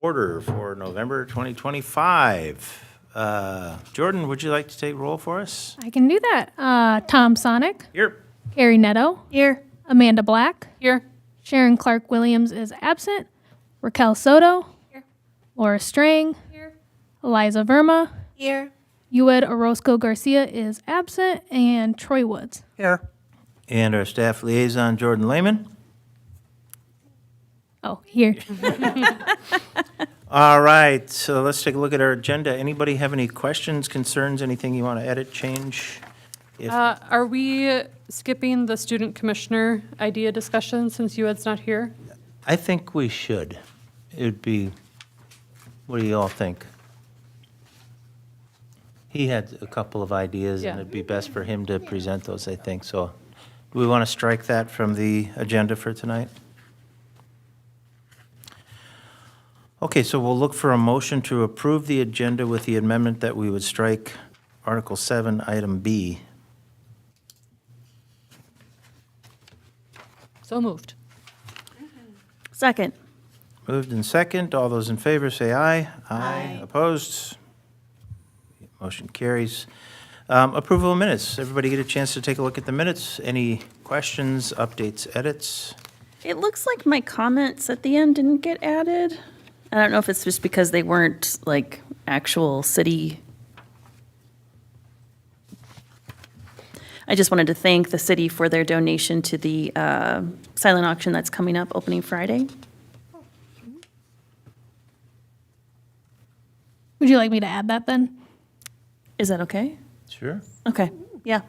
Order for November 2025. Jordan, would you like to take roll for us? I can do that. Tom Sonic, Here. Carrie Netto, Here. Amanda Black, Here. Sharon Clark Williams is absent, Raquel Soto, Here. Laura Strang, Here. Eliza Verma, Here. Ued Orozco Garcia is absent, and Troy Woods. Here. And our staff liaison, Jordan Lehman. Oh, here. All right, so let's take a look at our agenda. Anybody have any questions, concerns, anything you want to edit, change? If- Are we skipping the student commissioner idea discussion since Ued's not here? I think we should. It'd be, what do you all think? He had a couple of ideas, and Yeah. it'd be best for him to present those, I think. So do we want to strike that from the agenda for tonight? Okay, so we'll look for a motion to approve the agenda with the amendment that we would strike Article 7, Item B. So moved. Second. Moved and second. All those in favor say aye. Aye. Opposed? Motion carries. Approval of minutes. Everybody get a chance to take a look at the minutes. Any questions, updates, edits? It looks like my comments at the end didn't get added. I don't know if it's just because they weren't like actual city. I just wanted to thank the city for their donation to the silent auction that's coming up opening Friday. Would you like me to add that then? Is that okay? Sure. Okay, yeah.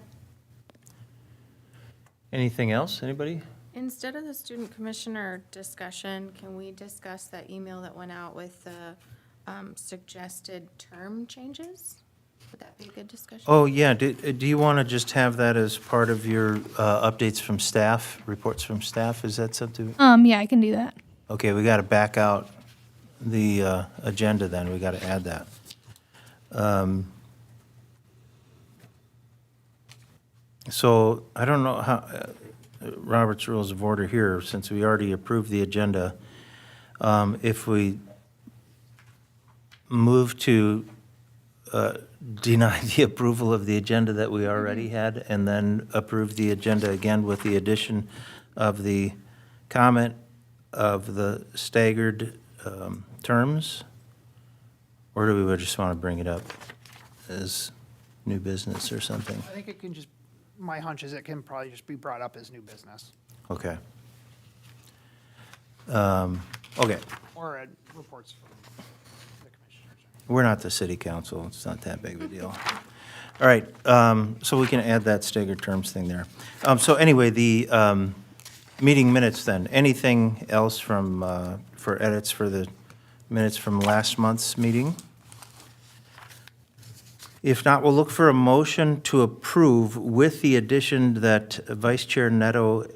Anything else? Anybody? Instead of the student commissioner discussion, can we discuss that email that went out with the suggested term changes? Would that be a good discussion? Oh, yeah. Do you want to just have that as part of your updates from staff, reports from staff? Is that something? Yeah, I can do that. Okay, we got to back out the agenda then. We got to add that. So I don't know how, Robert's Rules of Order here, since we already approved the agenda, if we move to deny the approval of the agenda that we already had, and then approve the agenda again with the addition of the comment of the staggered terms? Or do we just want to bring it up as new business or something? I think it can just, my hunch is it can probably just be brought up as new business Okay. Okay, or reports from the commissioners. we're not the city council, it's not that big of a deal. All right, so we can add that staggered terms thing there. So anyway, the meeting minutes then, anything else from, for edits for the minutes from last month's meeting? If not, we'll look for a motion to approve with the addition that Vice Chair Neto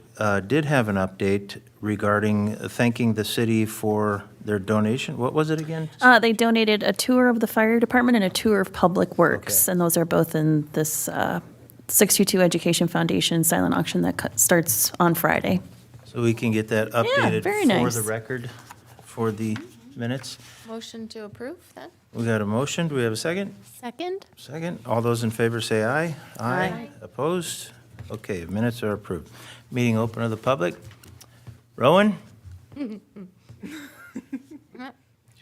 did have an update regarding thanking the city for their donation. What was it again? They donated a tour of the fire department and a tour of Public Works, Okay. and those are both in this 622 Education Foundation silent auction that starts on Friday. So we can get that updated very for nice. the record, for the minutes. Motion to approve, then? We got a motion. Do we have a second? Second? Second. All those in favor say aye. Aye. Opposed? Okay, minutes are approved. Meeting open to the public. Rowan?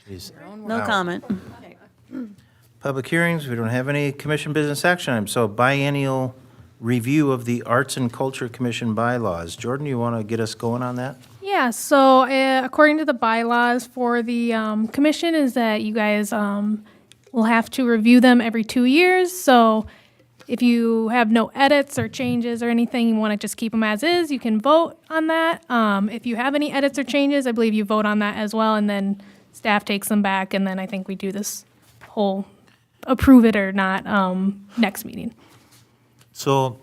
Jeez. No Wow. comment. Public hearings, we don't have any commission business action items. So biennial review of the Arts and Culture Commission bylaws. Jordan, you want to get us going on that? Yeah, so according to the bylaws for the commission is that you guys will have to review them every 2 years. So if you have no edits or changes or anything, you want to just keep them as is, you can vote on that. If you have any edits or changes, I believe you vote on that as well, and then staff takes them back, and then I think we do this whole approve it or not next meeting. So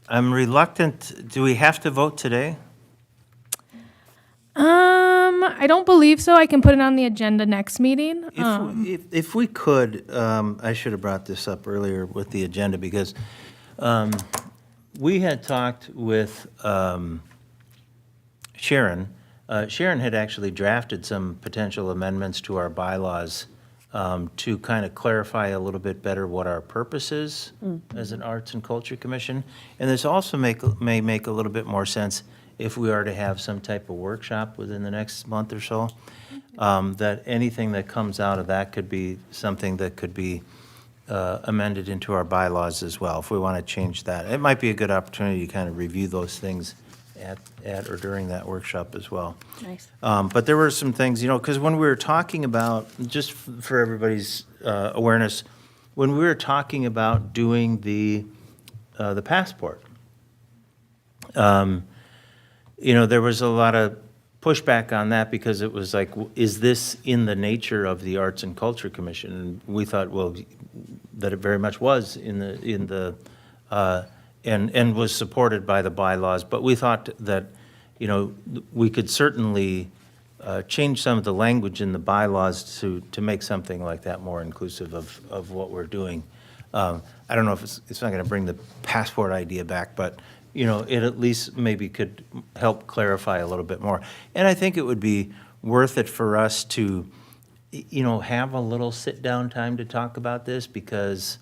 I'm reluctant, do we have to vote today? I don't believe so. I can put it on the agenda next meeting. If we could, I should have brought this up earlier with the agenda, because we had talked with Sharon Sharon had actually drafted some potential amendments to our bylaws to kind of clarify a little bit better what our purpose is as an Arts and Culture Commission. And this also may make a little bit more sense if we are to have some type of workshop within the next month or so, that anything that comes out of that could be something that could be amended into our bylaws as well, if we want to change that. It might be a good opportunity to kind of review those things at or during that workshop as well. Nice. But there were some things, because when we were talking about, just for everybody's awareness, when we were talking about doing the passport, there was a lot of pushback on that because it was like, is this in the nature of the Arts and Culture Commission? And we thought, well, that it very much was and was supported by the bylaws. But we thought that, we could certainly change some of the language in the bylaws to make something like that more inclusive of what we're doing. I don't know if it's not going to bring the passport idea back, but, it at least maybe could help clarify a little bit more. And I think it would be worth it for us to, have a little sit-down time to talk about this because,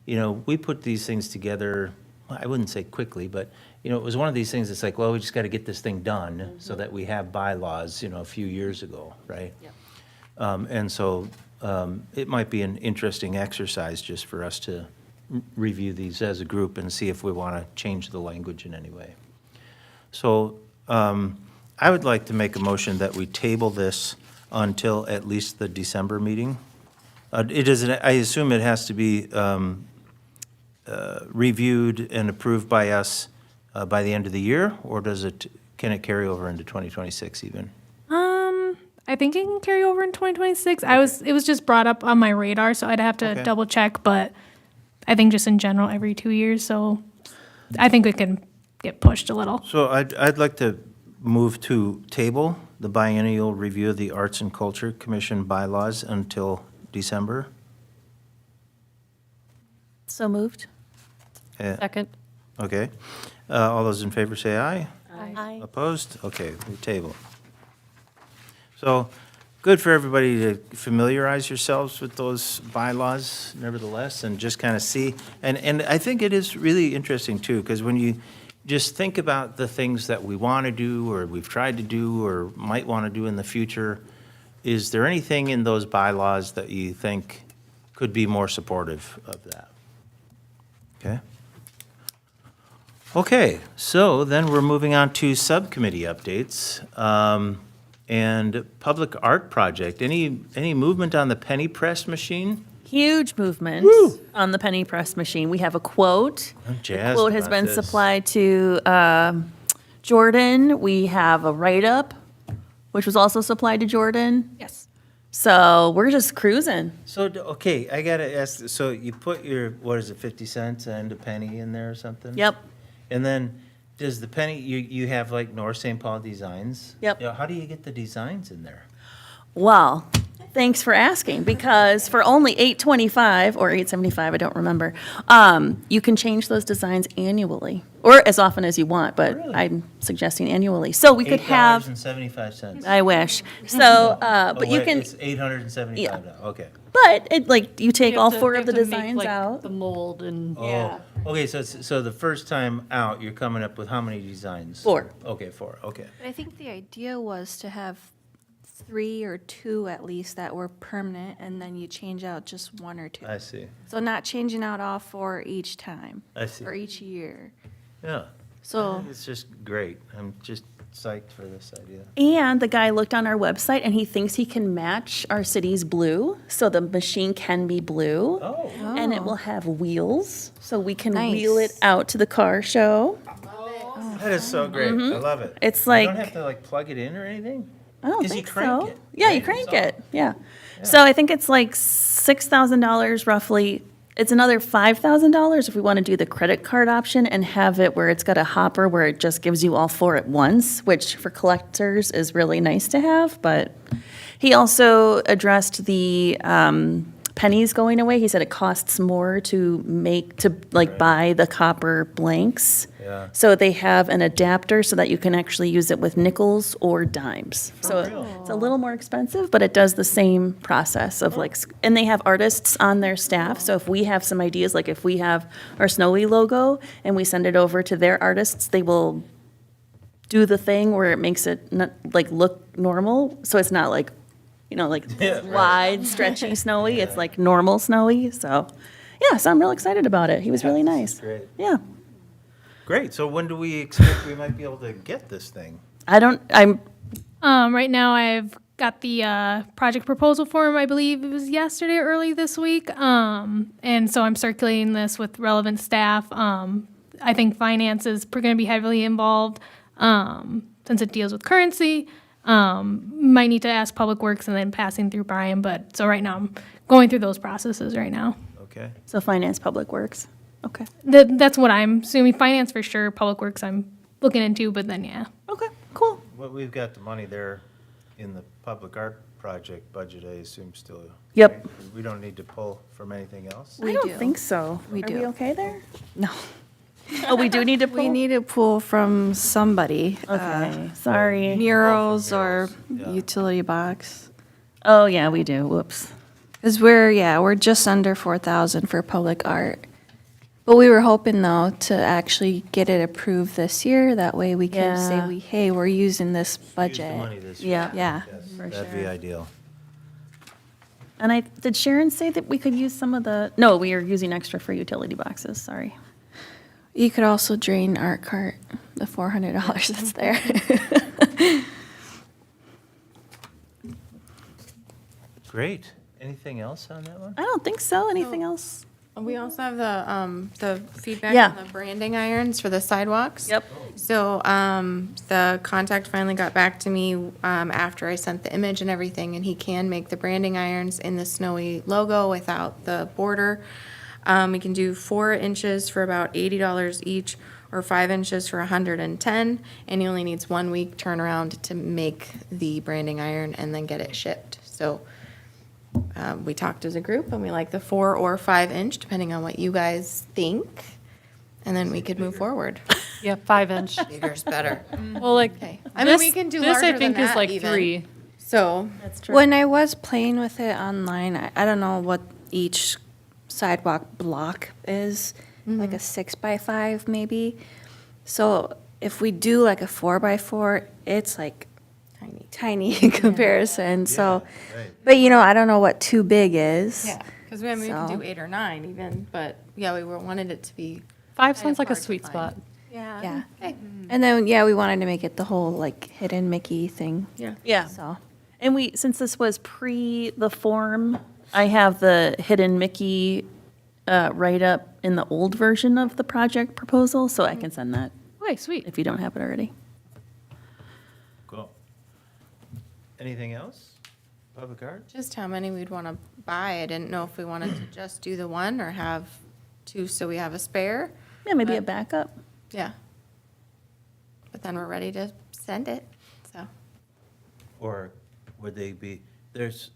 we put these things together, I wouldn't say quickly, but, it was one of these things that's like, well, we just got to get this thing done so that we have bylaws, a few years ago, right? And so it might be an interesting exercise just for us to review these as a group and see if we want to change the language in any way. So I would like to make a motion that we table this until at least the December meeting. I assume it has to be reviewed and approved by us by the end of the year, or can it carry over into 2026 even? I think it can carry over in 2026. It was just brought up on my radar, so I'd have to Okay. double check, but I think just in general every 2 years, so I think it can get pushed a little. So I'd like to move to table the biennial review of the Arts and Culture Commission bylaws until December. So moved. Second. Okay. All those in favor say aye. Aye. Opposed? Okay, we table. So, good for everybody to familiarize yourselves with those bylaws nevertheless, and just kind of see. And I think it is really interesting too, because when you just think about the things that we want to do, or we've tried to do, or might want to do in the future, is there anything in those bylaws that you think could be more supportive of that? Okay? Okay, so then we're moving on to subcommittee updates. And Public Art Project, any movement on the penny press machine? Huge movement on the penny press machine. We have a quote. I'm The jazzed quote has about been this. supplied to Jordan. We have a write-up, which was also supplied to Jordan. Yes. So we're just cruising. So, okay, I gotta ask, so you put your, what is it, 50 cents and a penny in there or something? Yep. And then, does the penny, you have like North St. Paul designs? Yep. How do you get the designs in there? Well, thanks for asking, because for only $8.25 or $8.75, I don't remember, you can change those designs annually, or as often as you want, but Really? I'm suggesting annually. So we could have, $8.75. I wish. So, but you can, It's $875 now, okay. but it, like, you take You all have to- four you of have the to make, designs like, out. The mold and. Yeah. Oh, okay, so the first time out, you're coming up with how many designs? 4. Okay, 4, okay. But I think the idea was to have 3 or 2 at least that were permanent, and then you change out just 1 or 2. I see, So not changing out all 4 each time, I see. or each year. Yeah. So, It's just great. I'm just psyched for this idea. And the guy looked on our website and he thinks he can match our city's blue, so the machine can be blue. Oh, And it will have wheels, so we can wheel it Nice. out to the car show. that is so great. I love it. It's You don't like- have to like plug it in or anything? I don't 'Cause you think crank so. it, Yeah, you right? crank So- it, yeah. So I think it's like $6,000 roughly. It's another $5,000 if we want to do the credit card option and have it where it's got a hopper where it just gives you all 4 at once, which for collectors is really nice to have, but he also addressed the pennies going away. He said it costs more to Right. buy the copper blanks. Yeah. So they have an adapter so that you can actually use it with nickels or dimes. So it's a little more expensive, but it does the same process of and they have artists on their staff. So if we have some ideas, like if we have our Snowy logo and we send it over to their artists, they will do the thing where it makes it not, look normal. So it's not wide, stretchy Snowy. It's like normal Snowy. So, yeah, so I'm real excited about it. He was really nice. Great. Yeah. Great, so when do we expect we might be able to get this thing? Right now, I've got the project proposal form, I believe it was yesterday or early this week. And so I'm circulating this with relevant staff. I think finance is going to be heavily involved since it deals with currency. Might need to ask Public Works and then passing through Brian. But so right now, I'm going through those processes right now. Okay, So finance, public works. Okay. That's what I'm assuming. Finance for sure. Public Works I'm looking into, but then yeah. Okay, cool. well, we've got the money there in the public art project budget, I assume still. Yep. right? We don't need to pull from anything else? I We don't do. think so. We Are do. we okay there? No. Oh, we do need to pull? We need to pull from somebody. Okay, sorry. Murals or Yeah. utility box. Oh, yeah, we do. Whoops. Because we're just under 4,000 for public art. But we were hoping though to actually get it approved this year. That way we can Yeah. say, hey, we're using this Use the budget. money this year. Yeah. Yeah. Yes, that'd be ideal. And did Sharon say that we could use some of no, we are using extra for utility boxes, sorry. You could also drain art cart, the $400 that's there. Great, anything else on that one? I don't think so. Anything else? We also have the feedback Yeah. on the branding irons for the sidewalks. Yep. So, the contact finally got back to me, after I sent the image and everything, and he can make the branding irons in the Snowy logo without the border. We can do 4 inches for about $80 each, or 5 inches for $110, and he only needs 1 week turnaround to make the branding iron and then get it shipped. So, we talked as a group, and we like the 4 or 5 inch, depending on what you guys think, and then we could move forward. Yeah, 5-inch. Bigger's better. Well, like, Okay. I mean, we this- can do this I larger think than is that like even. 3. So, That's true. When I was playing with it online, I don't know what each sidewalk block is, like a 6x5 maybe. So if we do like a 4x4, it's like tiny. tiny in comparison. So, Right. but I don't know what too big is. Yeah, because we can So- do 8 or 9 even, but yeah, we wanted it to be. 5 Kind sounds of like a hard to sweet find. spot. Yeah. Okay. And then, we wanted to make it the whole like hidden Mickey thing. Yeah. Yeah. So, And since this was pre the form, I have the hidden Mickey write-up in the old version of the project proposal, so I can send that Okay, sweet. if you don't have it already. Cool. Anything else? Public art? Just how many we'd want to buy. I didn't know if we wanted to just do the one or have 2 so we have a spare. Yeah, maybe a backup. Yeah. But then we're ready to send it, so. Or would they be, there's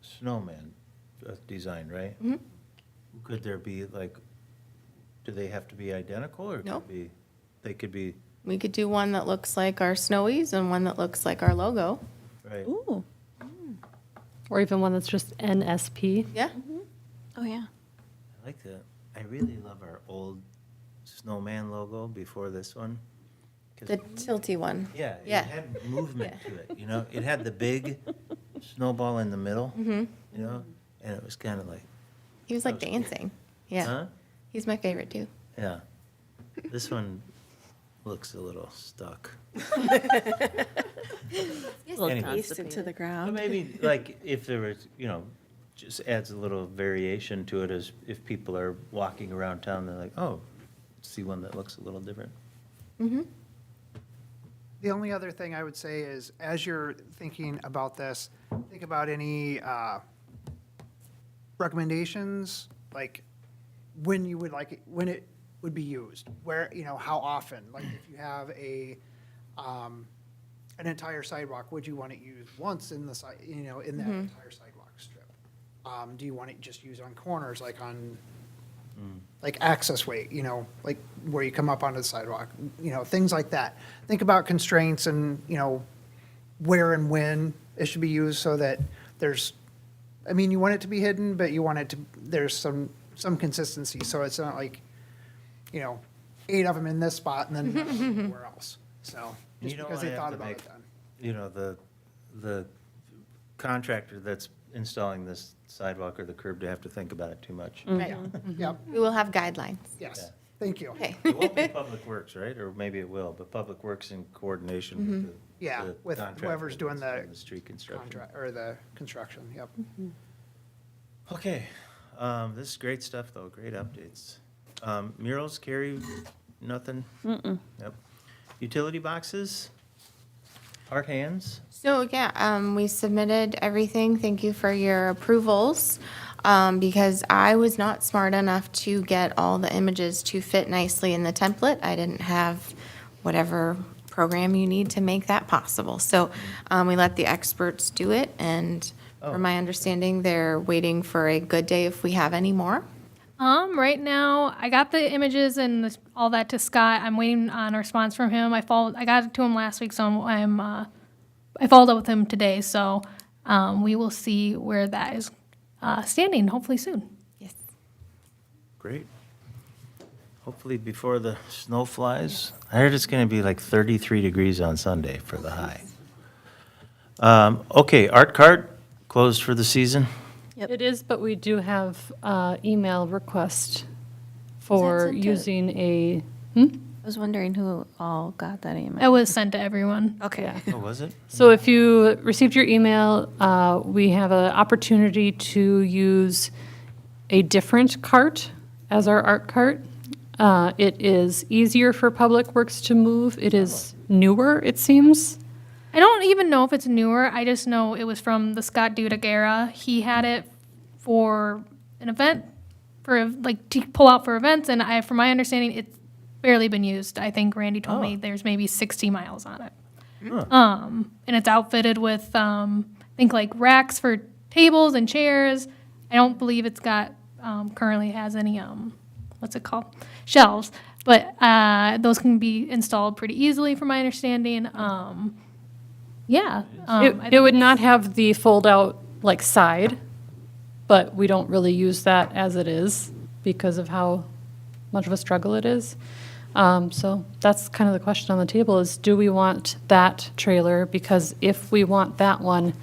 snowman design, right? Mm-hmm. Could there be do they have to be identical or Nope. they could be, We could do one that looks like our Snowies and one that looks like our logo. right? Ooh. Or even one that's just NSP. Yeah. oh yeah. I like that. I really love our old snowman logo before this one. 'Cause The tilty one. yeah, it Yeah. had movement to it, It had the big snowball in the middle, and it was kind of like, He was like That was dancing. Yeah. huh? He's my favorite too. Yeah. This one looks a little stuck. Anyway. Pasted to the But ground. maybe, if there was, just adds a little variation to it as if people are walking around town, they're like, oh, see one that looks a little different. Mm-hmm. The only other thing I would say is, as you're thinking about this, think about any recommendations, like when it would be used, where, how often? Like if you have an entire sidewalk, would you want it used once in the in that entire sidewalk strip? Do you want it just used on corners, like on, like access way, you know, like where you come up onto the sidewalk, you know, things like that. Think about constraints and, you know, where and when it should be used so that there's, I mean, you want it to be hidden, but you want it to, there's some consistency, so it's not like, you know, 8 of them in this spot and then none of them anywhere else. So, You just don't because wanna they have thought to about make- it then. You know, the contractor that's installing this sidewalk or the curb to have to think about it too much. Right. Yep, We will have guidelines. yes, thank you. Okay. It won't be Public Works, right? Or maybe it will, but Public Works in coordination with the. Yeah, the with contractor whoever's doing that's the street construction. Contract, or the construction, yep. Okay, this is great stuff, though, great updates. Murals, Carrie, nothing? Yep. Utility boxes? Art hands? So, yeah, we submitted everything. Thank you for your approvals. Because I was not smart enough to get all the images to fit nicely in the template. I didn't have whatever program you need to make that possible. So, we let the experts do it, and from my understanding, they're waiting for a good day if we have any more. Right now, I got the images and all that to Scott. I'm waiting on a response from him. I got it to him last week, so I followed up with him today. So we will see where that is standing, hopefully soon. Yes. Great. Hopefully before the snow flies. I heard it's going to be like 33 degrees on Sunday for the high. Okay, Art Cart, closed for the season? It is, but we do have email request for sent to- using a, I was wondering who all got that email. It was sent to everyone. Okay. Oh, was it? so if you received your email, we have an opportunity to use a different cart as our art cart. It is easier for Public Works to move. It is newer, it seems. I don't even know if it's newer. I just know it was from the Scott Dudek era. He had it for an event, for like to pull out for events, and from my understanding, it's barely been used. I think Randy told me there's maybe 60 miles on it. And it's outfitted with I think like racks for tables and chairs. I don't believe it's got currently has any what's it called, shelves, but those can be installed pretty easily, from my understanding. Yeah. It would not have the fold-out, like, side, but we don't really use that as it is because of how much of a struggle it is. So that's kind of the question on the table is, do we want that trailer? Because if we want that one,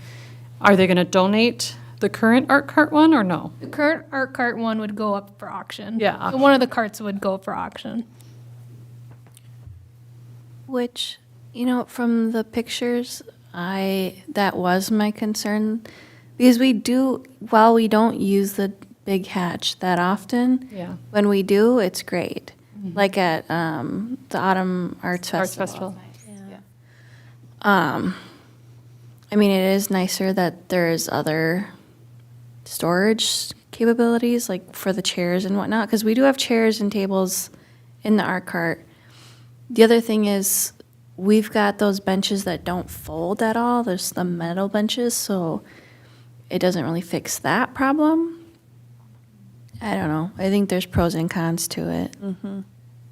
are they going to donate the current art cart one or no? The current art cart one would go up for auction. Yeah, So one of the carts would go up for auction. Which, you know, from the pictures, that was my concern. Because while we don't use the big hatch that often, Yeah. when we do, it's great. Like at the Autumn Arts Festival. Arts Festival. I mean, it is nicer that there's other storage capabilities, like for the chairs and whatnot, because we do have chairs and tables in the art cart. The other thing is, we've got those benches that don't fold at all. There's the metal benches, so it doesn't really fix that problem. I don't know. I think there's pros and cons to it.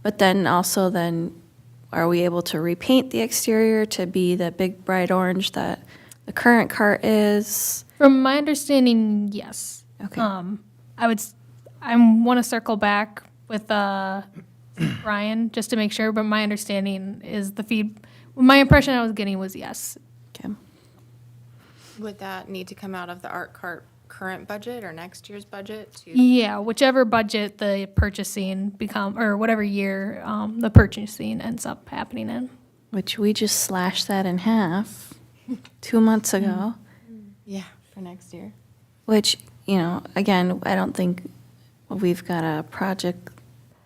But then also, are we able to repaint the exterior to be the big bright orange that the current cart is? From my understanding, yes. Okay. I want to circle back with Brian just to make sure, but my understanding is my impression I was getting was yes. Okay. Would that need to come out of the art cart current budget or next year's budget to? Yeah, whichever budget the purchasing or whatever year the purchasing ends up happening in. Which we just slashed that in half 2 months ago. Yeah, for next year. Which, you know, again, I don't think we've got a project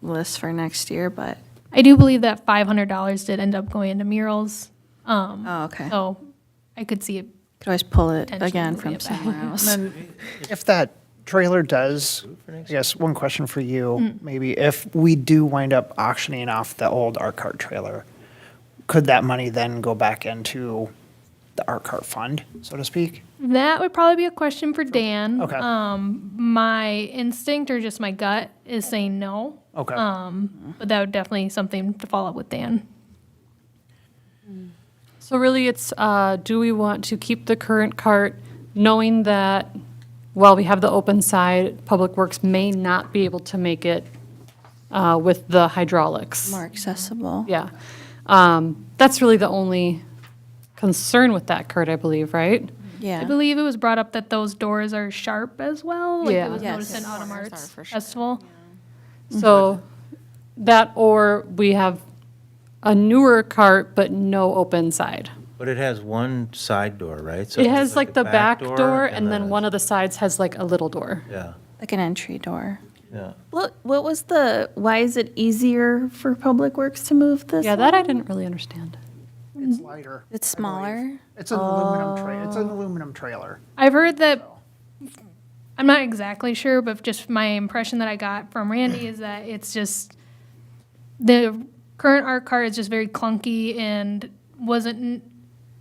list for next year, but, I do believe that $500 did end up going into murals. oh, okay. So I could see it. Could always pull it Potentially again moving from it back. somewhere else. And then if that trailer does, I guess one question for you, maybe if we do wind up auctioning off the old art cart trailer, could that money then go back into the art cart fund, so to speak? That would probably be a question for Dan. Okay. My instinct or just my gut is saying no. Okay. But that would definitely something to follow up with Dan. So really, it's, do we want to keep the current cart, knowing that while we have the open side, Public Works may not be able to make it with the hydraulics? More accessible. Yeah. That's really the only concern with that cart, I believe, right? Yeah. I believe it was brought up that those doors are sharp as well. Like Yeah. it was Yes. noticed in Autumn Corners Arts are for sure. Festival. So that, or we have a newer cart, but no open side. But it has one side door, right? So It there's has like the back door, and then a- one of the sides has like a little door. Yeah, Like an entry door. yeah. What was why is it easier for Public Works to move this? Yeah, that I didn't really understand. It's lighter. It's I believe. smaller. It's an aluminum trailer. I've heard that, I'm not exactly sure, but just my impression that I got from Randy is that it's just, the current art cart is just very clunky and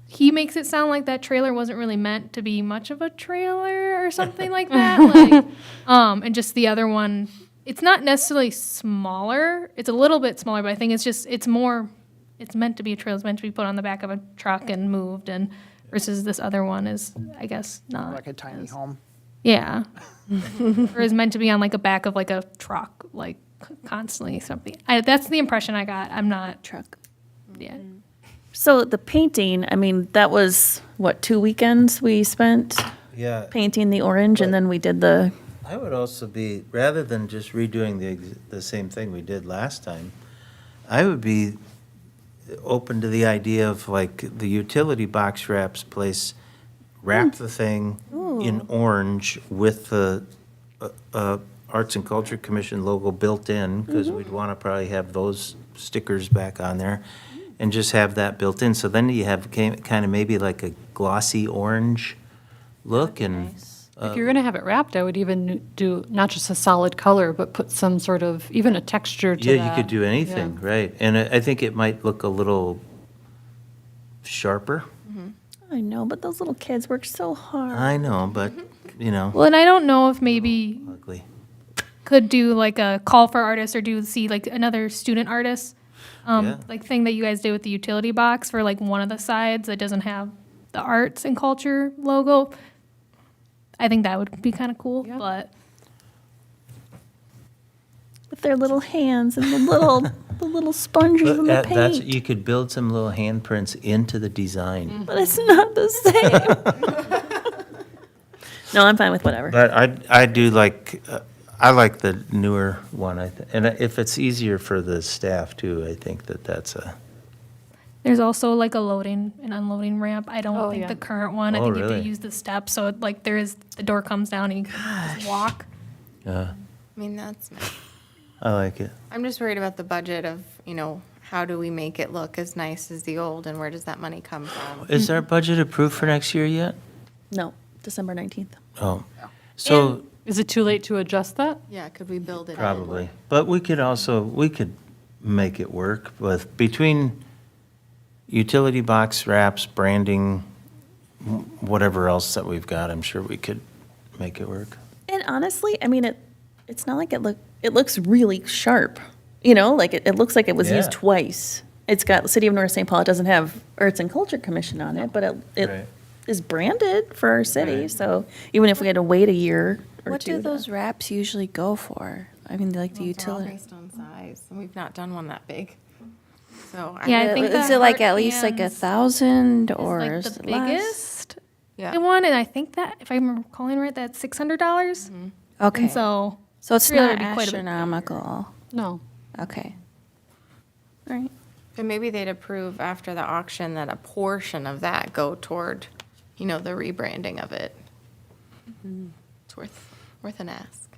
he makes it sound like that trailer wasn't really meant to be much of a trailer or something like that. Like, and just the other one, it's not necessarily smaller. It's a little bit smaller, but I think it's meant to be a trailer. It's meant to be put on the back of a truck and moved, and versus this other one is, I guess, not. Like a tiny home. Yeah. Or is meant to be on like a back of like a truck, like constantly something. That's the impression I got. I'm not, Truck. yeah. So the painting, I mean, that was, what, 2 weekends we spent Yeah, painting the orange, and then we did the, I would also be, rather than just redoing the same thing we did last time, I would be open to the idea of like the utility box wraps place, wrap the thing in orange with the Arts and Culture Commission logo built in, because we'd want to probably have those stickers back on there, and just have that built in. So then you have kind of maybe like a glossy orange look and. If you're gonna have it wrapped, I would even do not just a solid color, but put some sort of, even a texture to that. Yeah, you could do anything, right. And I think it might look a little sharper. I know, but those little kids work so hard. I know, but, you know, Well, and I don't know if maybe ugly. could do like a call for artists or see like another student artist, Yeah. like thing that you guys did with the utility box for like one of the sides that doesn't have the arts and culture logo. I think that would be kind of cool, Yeah. but With their little hands and the little sponges and the That's, paint. you could build some little handprints into the design. But it's not the same. No, I'm fine with whatever. But I do like, I like the newer one, and if it's easier for the staff too, I think that's a, there's also like a loading and unloading ramp. I don't Oh, think yeah. the current one. I Oh, think you have really? to use the steps. So it, like the door comes down and you can just walk. I mean, that's nice. I like it. I'm just worried about the budget of, how do we make it look as nice as the old, and where does that money come from? Is our budget approved for next year yet? No, December 19th. Oh, so Is it too late to adjust that? Yeah, could we build it in? probably. But we could make it work with, between utility box wraps, branding, whatever else that we've got, I'm sure we could make it work. And honestly, I mean, it's not like it looks really sharp. Like it looks like it was used Yeah. twice. It's got City of North St. Paul. It doesn't have Arts and Culture Commission on it, but it Right. is branded for our city. Right. So even if we had to wait a year or What two. do to- those wraps usually go for? I mean, like the Well, they're all utility. based on size, and we've not done one that big. So, Yeah, I think Is the it like heart at least like hands 1,000 is or like is the it less? biggest yeah. one, and I think that if I'm recalling right, that's $600. Okay. And so So it's trailer not would be quite a bit bigger. astronomical. No. Okay. All right. And maybe they'd approve after the auction that a portion of that go toward, the rebranding of it. It's worth an ask.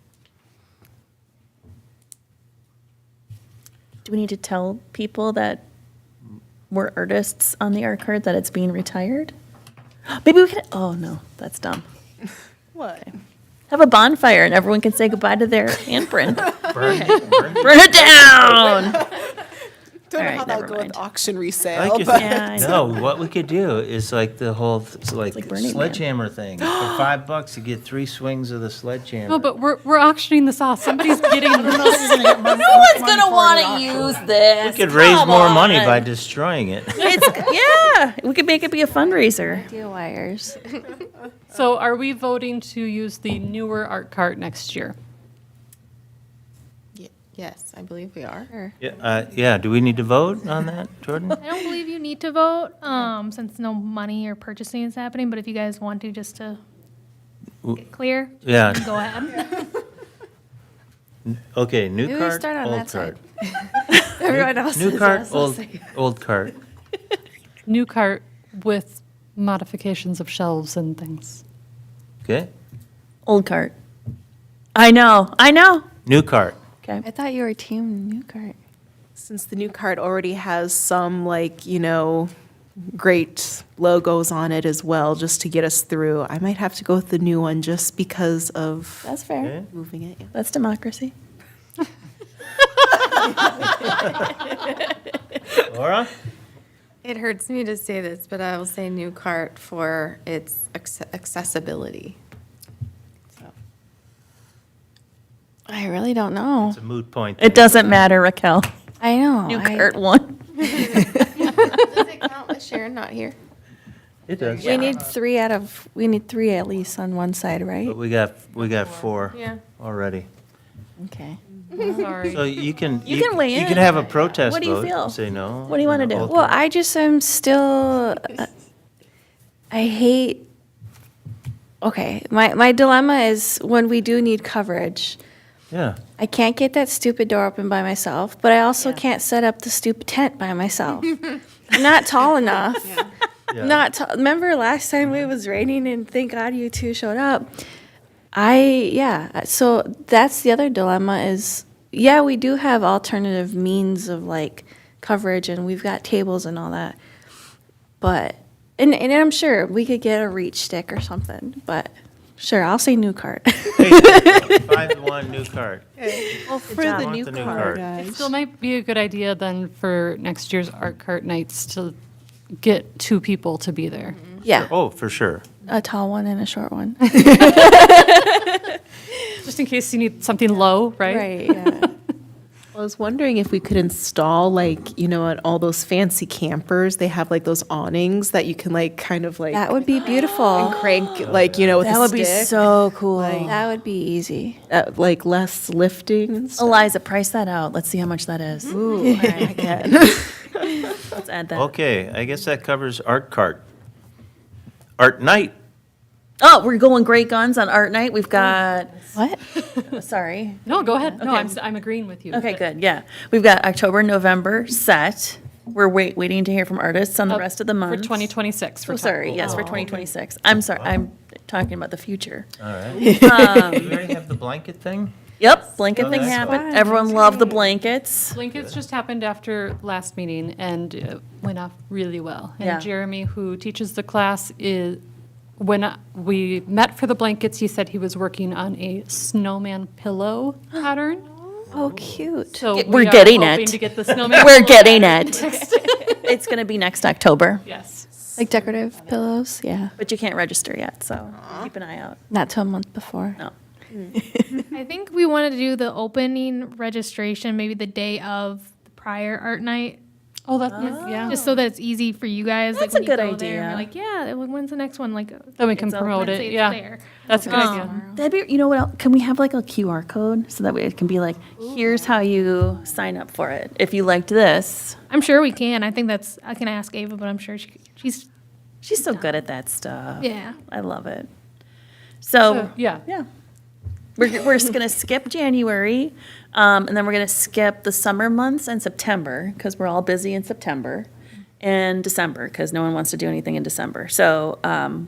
Do we need to tell people that we're artists on the art card that it's being retired? Maybe we could. Oh no, that's dumb. What? Have a bonfire and everyone can say goodbye to their handprint. Burn it down. Don't All know right, how that'll never go mind. with auction I resale, like your but Yeah, I no, what we could do is like the whole, like Burning Man. sledgehammer thing. For $5, you get 3 swings of the sledgehammer. No, but we're auctioning this off. Somebody's getting Someone's gonna want to use this. We could raise Come more money on. by destroying it. Yeah, we could make it be a fundraiser. Deal wires. So are we voting to use the newer art cart next year? Yes, I believe we are. Sure. Yeah, do we need to vote on that, Jordan? I don't believe you need to vote, since no money or purchasing is happening, but if you guys want to, just to get clear, Yeah, go ahead. okay, new Maybe we cart, start on old that side. cart. Everyone else New says cart, yes, I'll old, say- old cart. New cart with modifications of shelves and things. Okay, Old cart. I know. new cart. Okay. I thought you were team new cart. since the new card already has some like, great logos on it as well, just to get us through, I might have to go with the new one just because of That's fair. Okay. moving it. Yeah. That's democracy. Laura? It hurts me to say this, but I will say new cart for its accessibility. I really don't know. It's a moot point. It doesn't matter, Raquel. I know. New I- cart won. Does it count with Sharon not here? It does. We need three at least on one side, right? But we got 4 Yeah. already. Okay. Sorry. So you can. You can weigh You in. can have a protest What do you vote, feel? say no. What do you wanna do? Old Well, cart. I just am still, I hate, okay, my dilemma is when we do need coverage, Yeah, I can't get that stupid door open by myself, but I also can't set up the stupid tent by myself. I'm not tall enough. yeah. Not tall. Remember last time it was raining and thank God you two showed up. So that's the other dilemma is, yeah, we do have alternative means of like coverage and we've got tables and all that. But, and I'm sure we could get a reach stick or something, but sure, I'll say new cart. 5-1 new cart. Well, for job. the Want new the new card, card. It still might be a good idea then for next year's art cart nights to get 2 people to be there. Yeah, Oh, for sure. a tall one and a short one. Just in case you need something low, right? Right, yeah. I was wondering if we could install at all those fancy campers, they have like those awnings that you can like kind of like That would be beautiful. crank with That a would be stick. so cool. That would be easy. Like less lifting and stuff. Eliza, price that out. Let's see how much that is. Ooh, all right, I can. Let's add that. Okay, I guess that covers art cart. Art night. Oh, we're going great guns on art night. We've got, What? sorry. No, go ahead. No, Okay. I'm agreeing with you. Okay, good, yeah. We've got October, November set. We're waiting to hear from artists on the rest of the month. For 2026. Oh, sorry, yes, for 2026. I'm sorry, I'm talking about the future. All right. Do we already have the blanket thing? Yep, blanket Oh, thing that's happened. fun. Everyone loved the blankets. Blankets just happened after last meeting and it went off really well. Yeah. And Jeremy, who teaches the class, when we met for the blankets, he said he was working on a snowman pillow pattern. Oh, cute. So We're we are getting hoping it. to get the snowman. We're pillow getting pattern it. next. It's gonna be next October, Yes. Like decorative pillows? Yeah. but you can't register yet, so keep an eye out. Not till a month before. No. I think we wanted to do the opening registration maybe the day of the prior art night, Oh, that's, yeah. just so that it's easy for you guys. That's like, a when you good go there and idea. you're like, yeah, when's the next one? Like, Then we can It's open. promote let's say it, it's yeah. there. That's a good Um, idea. That'd be, you know what, can we have like a QR code so that way it can be like, here's how you sign up for it. If you liked this, I'm sure we can. I think I can ask Ava, but I'm sure she's, she's so good at that stuff. yeah. I love it. So, So, yeah. yeah. We're just gonna skip January, and then we're gonna skip the summer months and September, because we're all busy in September, and December, because no one wants to do anything in December. So,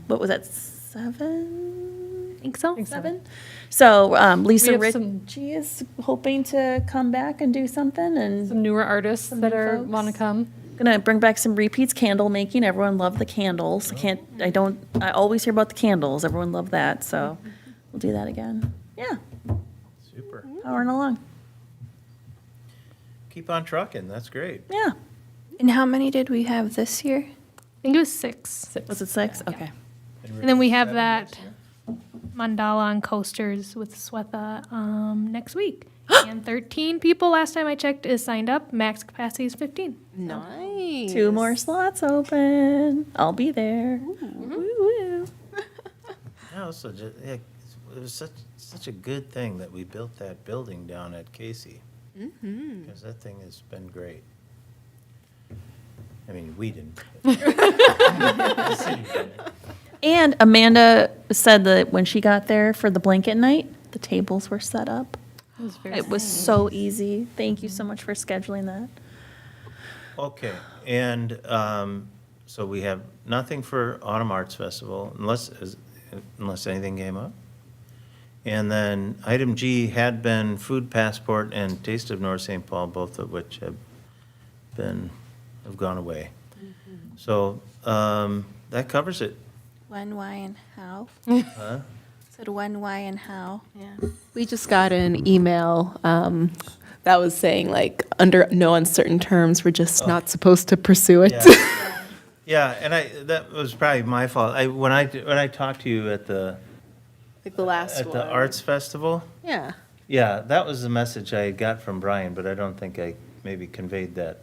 what was that, 7? Think so? Seven? So, Lisa We have some- Ritchie is hoping to come back and do something, and Some newer artists that new are, folks. want to come. gonna bring back some repeats, candle making. Everyone loved the candles. I always hear about the candles. Everyone loved that, so we'll do that again. Yeah, Super. powering along. keep on trucking, that's great. Yeah. And how many did we have this year? I think it was 6. Was it 6? Okay. And then we have that mandala on coasters with Swetha next week. And 13 people, last time I checked, is signed up. Max capacity is 15. Nice. 2 more slots open. I'll be there. Woo-woo. No, so just, yeah, it was such a good thing that we built that building down at Casey. Because that thing has been great. I mean, we didn't. The city did. And Amanda said that when she got there for the blanket night, the tables were set up. It was so easy. Thank you so much for scheduling that. Okay, and so we have nothing for Autumn Arts Festival unless anything came up. And then item G had been Food Passport and Taste of North St. Paul, both of which have gone away. So that covers it. When, why, and how? Huh? Said when, why, and how. We just got an email that was saying like under no uncertain terms, we're just not supposed to pursue it. Yeah. Yeah, and that was probably my fault. When I talked to you at the Like the last one. Arts Festival, Yeah. yeah, that was the message I got from Brian, but I don't think I maybe conveyed that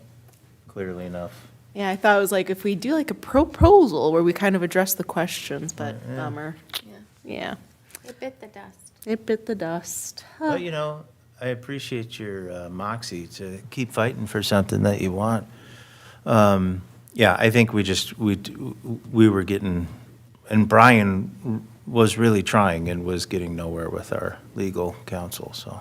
clearly enough. Yeah, I thought it was like if we do like a proposal where we kind of address the questions, but Yeah. bummer. Yeah. It bit the dust. It bit the dust. But, I appreciate your moxie to keep fighting for something that you want. Yeah, I think we were getting, and Brian was really trying and was getting nowhere with our legal counsel, so.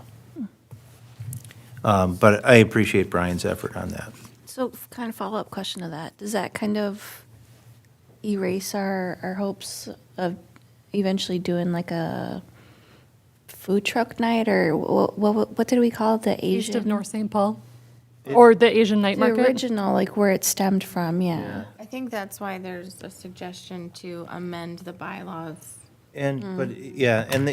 But I appreciate Brian's effort on that. So kind of follow-up question to that. Does that kind of erase our hopes of eventually doing like a food truck night, or what did we call it? The East of Asian? North St. Paul? Or the Asian night The market? original, like where it stemmed from, yeah. I think that's why there's a suggestion to amend the bylaws. And, but, yeah, and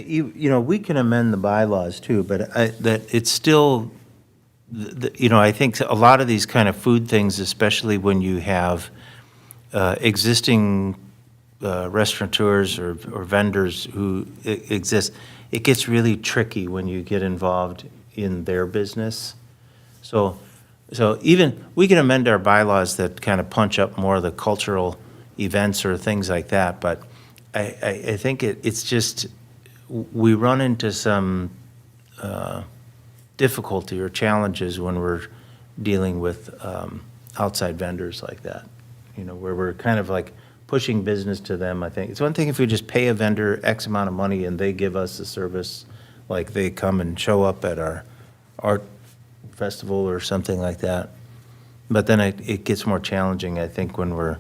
we can amend the bylaws too, but that it's still, I think a lot of these kind of food things, especially when you have existing restaurateurs or vendors who exist, it gets really tricky when you get involved in their business. So even, we can amend our bylaws that kind of punch up more of the cultural events or things like that, but I think it's just, we run into some difficulty or challenges when we're dealing with outside vendors like that, where we're kind of like pushing business to them, I think. It's one thing if we just pay a vendor X amount of money and they give us the service, like they come and show up at our art festival or something like that. But then it gets more challenging, I think, when we're,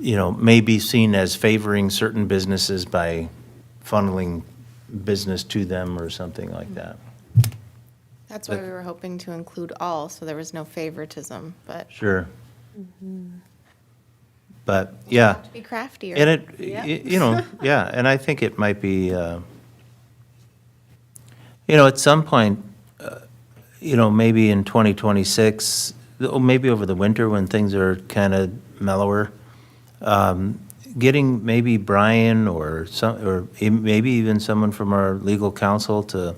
maybe seen as favoring certain businesses by funneling business to them or something like that. That's why we were hoping to include all, so there was no favoritism, but Sure. But, yeah. to be craftier. And yeah, and I think it might be, at some point, maybe in 2026, or maybe over the winter when things are kind of mellower, getting maybe Brian or maybe even someone from our legal counsel to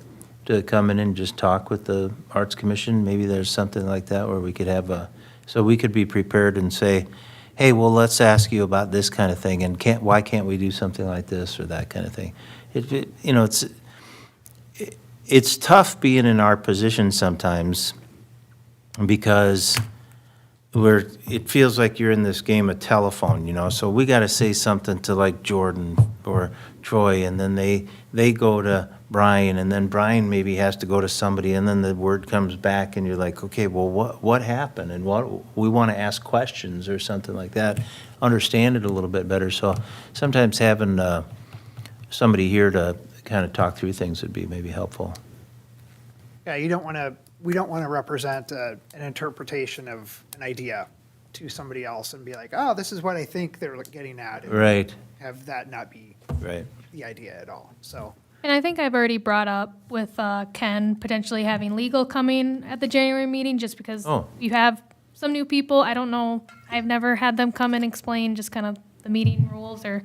come in and just talk with the Arts Commission. Maybe there's something like that where we could have so we could be prepared and say, hey, well, let's ask you about this kind of thing, and why can't we do something like this or that kind of thing? It's tough being in our position sometimes because it feels like you're in this game of telephone, so we got to say something to like Jordan or Troy, and then they go to Brian, and then Brian maybe has to go to somebody, and then the word comes back, and you're like, okay, well, what happened? And we want to ask questions or something like that, understand it a little bit better. So sometimes having somebody here to kind of talk through things would be maybe helpful. Yeah, we don't want to represent an interpretation of an idea to somebody else and be like, oh, this is what I think they're getting at. And Right, have that not be right. the idea at all. So And I think I've already brought up with Ken potentially having legal coming at the January meeting, just because Oh. you have some new people. I don't know, I've never had them come and explain just kind of the meeting rules, or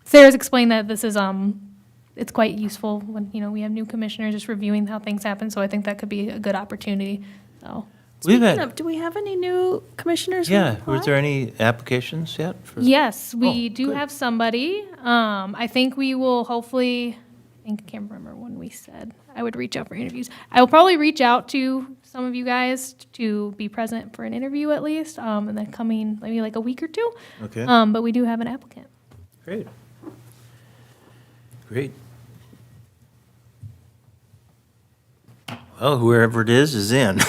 Sarah's explained that this is, it's quite useful when, we have new commissioners just reviewing how things happen, so I think that could be a good opportunity, so. We've Speaking had, of, do we have any new commissioners? who yeah, applied? was there any applications yet? for- Yes, we Oh, do good. have somebody. I think we will hopefully, I can't remember when we said I would reach out for interviews. I will probably reach out to some of you guys to be present for an interview at least, and then coming maybe like a week or two. Okay. But we do have an applicant. Great. Great. Well, whoever it is in.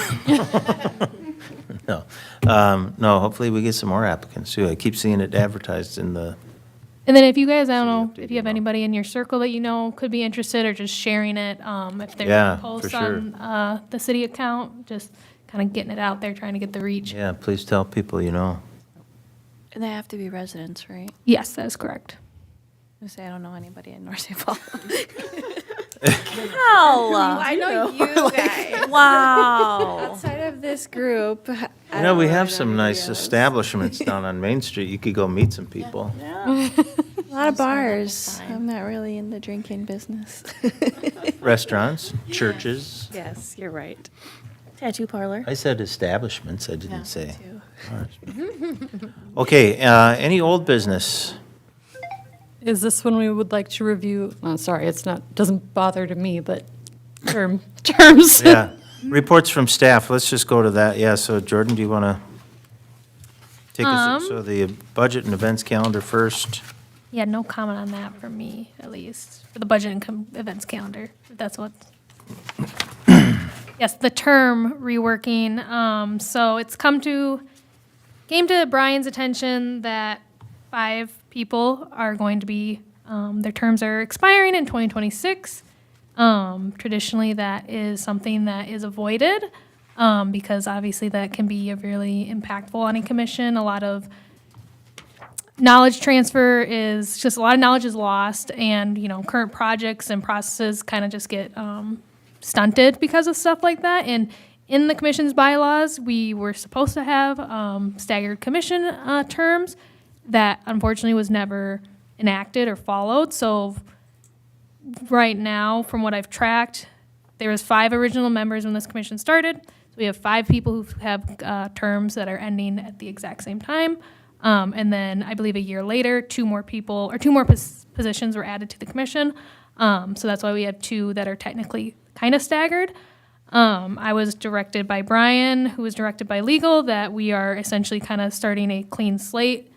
No, no, hopefully we get some more applicants too. I keep seeing it advertised in the, And then if you guys, I don't know, City if you have update email. anybody in your circle that you know could be interested, or just sharing it, if Yeah, there's for posts sure. on the city account, just kind of getting it out there, trying to get the reach. yeah, please tell people you know. And they have to be residents, right? Yes, that is correct. I say I don't know anybody in North St. Paul. I know you guys. Wow. Outside of this group, You know, we have some nice establishments down on Main Street. You could go meet some people. a lot of bars. I'm not really in the drinking business. Restaurants, churches. Yes, you're right. Tattoo parlor. I said establishments, I didn't say. too. Okay, any old business? Is this when we would like to review, sorry, it's not, doesn't bother to me, but terms. Yeah, reports from staff, let's just go to that. Yeah, so Jordan, do you want to take us, so the budget and events calendar first? Yeah, no comment on that for me, at least, for the budget and events calendar, if that's what. Yes, the term reworking, so it's came to Brian's attention that 5 people are going to be, their terms are expiring in 2026. Traditionally, that is something that is avoided, because obviously that can be really impactful on a commission. A lot of knowledge transfer is just, a lot of knowledge is lost, and, current projects and processes kind of just get stunted because of stuff like that. And in the commission's bylaws, we were supposed to have staggered commission terms that unfortunately was never enacted or followed. So right now, from what I've tracked, there was 5 original members when this commission started. So we have 5 people who have terms that are ending at the exact same time. And then I believe a year later, 2 more people, or 2 more positions were added to the commission. So that's why we have 2 that are technically kind of staggered. I was directed by Brian, who was directed by legal, that we are essentially kind of starting a clean slate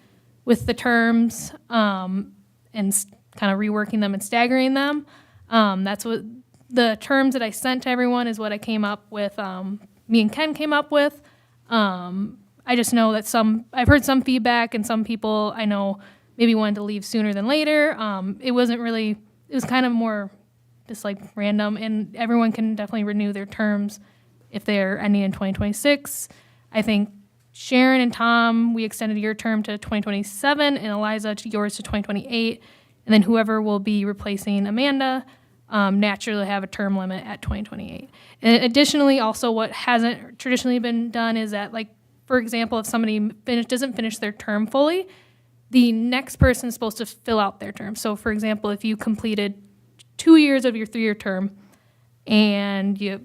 with the terms, and kind of reworking them and staggering them. That's what the terms that I sent to everyone is what I came up with. Me and Ken came up with. I just know that I've heard some feedback, and some people I know maybe wanted to leave sooner than later. It was kind of more just like random, and everyone can definitely renew their terms if they're ending in 2026. I think Sharon and Tom, we extended your term to 2027, and Eliza to yours to 2028. And then whoever will be replacing Amanda naturally have a term limit at 2028. And additionally, also what hasn't traditionally been done is that, like, for example, if somebody doesn't finish their term fully, the next person is supposed to fill out their term. So, for example, if you completed 2 years of your 3-year term and you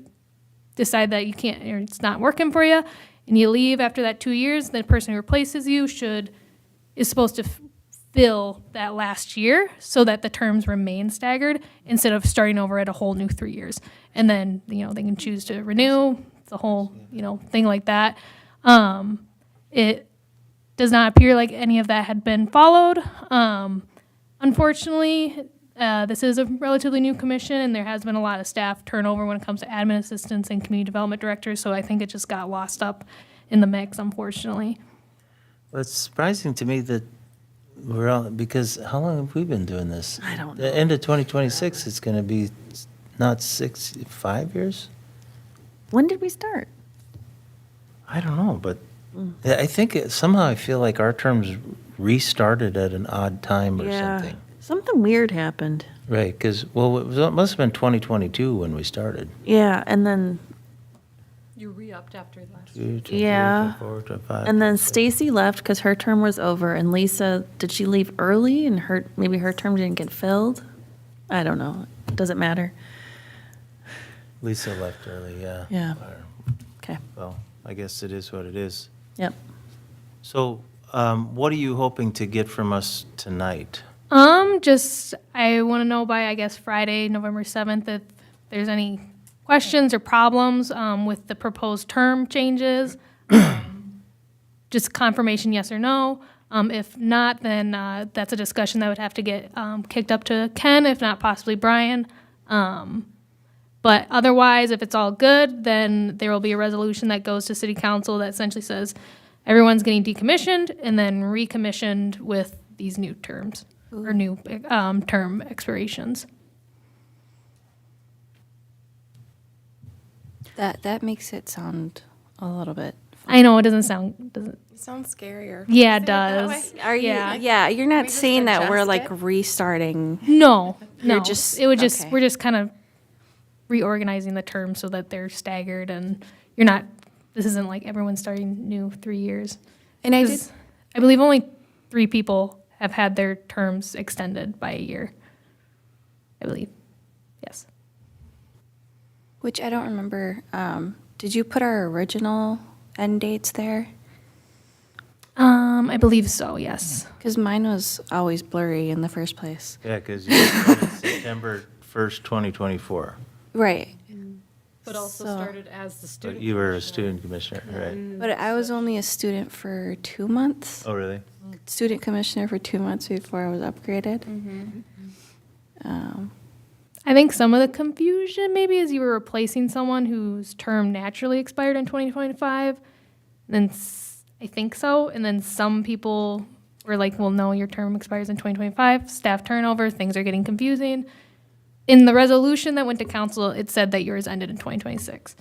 decide that you can't, or it's not working for you, and you leave after that 2 years, the person who replaces you is supposed to fill that last year so that the terms remain staggered instead of starting over at a whole new 3 years. And then, they can choose to renew. It's a whole, thing like that. It does not appear like any of that had been followed. Unfortunately, this is a relatively new commission, and there has been a lot of staff turnover when it comes to admin assistants and community development directors, so I think it just got lost up in the mix, unfortunately. Well, it's surprising to me that because how long have we been doing this? I don't The end of 2026, it's going to be not 5 years? When did we start? I don't know, but I think somehow I feel like our terms restarted at an odd time or something. Something weird happened. Right, because, well, it must have been 2022 when we started. Yeah, and then, You re-upped after that. 23, Yeah. 24, 25, and then 26. Stacy left because her term was over, and Lisa, did she leave early and maybe her term didn't get filled? I don't know. Does it matter? Lisa left early, yeah. Yeah. Okay, Well, I guess it is what it is. yep. So what are you hoping to get from us tonight? I want to know by, I guess, Friday, November 7th, if there's any questions or problems, with the proposed term changes. Just confirmation, yes or no. If not, then, that's a discussion that would have to get, kicked up to Ken, if not possibly Brian. But otherwise, if it's all good, then there will be a resolution that goes to city council that essentially says everyone's getting decommissioned and then recommissioned with these new terms or new term expirations. That makes it sound a little bit. I know it doesn't. It sounds scarier. Yeah, it Say that does. way. Are you? Yeah. Yeah, you're not we just saying that we're adjust like it? restarting. No, You're no. just- It would just okay. we're just kind of reorganizing the terms so that they're staggered and you're not. This isn't like everyone's starting new 3 years. And I did. 'Cause I believe only 3 people have had their terms extended by a year. I believe. Yes. Which I don't remember. Did you put our original end dates there? I believe so. Yes. Because mine was always blurry in the first place. Yeah, because you started September 1st, 2024. Right. But also So- started as the But student. you were a commissioner. student commissioner, right? But I was only a student for 2 months. Oh, really? Student commissioner for 2 months before I was upgraded. I think some of the confusion maybe is you were replacing someone whose term naturally expired in 2025. Then I think so. And then some people were like, well, no, your term expires in 2025. Staff turnover, things are getting confusing. In the resolution that went to council, it said that yours ended in 2026.